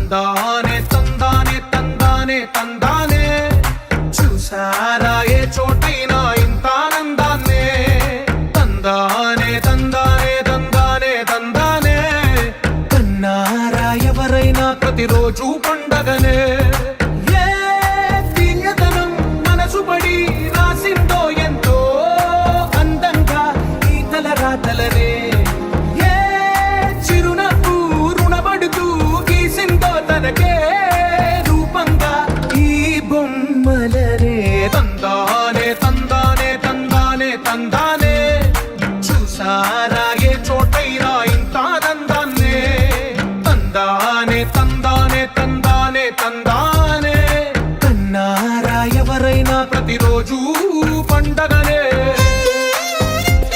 తందానే తందానే తందానే తందానే చూసారా ఏ చోటైనా ఇంత ఆనందాన్నే తందానే తందానే తందానే తందానే కన్నారా ఎవరైనా ప్రతిరోజు పండగనే ఏ తీయదనం మనసు పడి రాసిందో ఎంతో అందంగా ఈ తల రాతలనే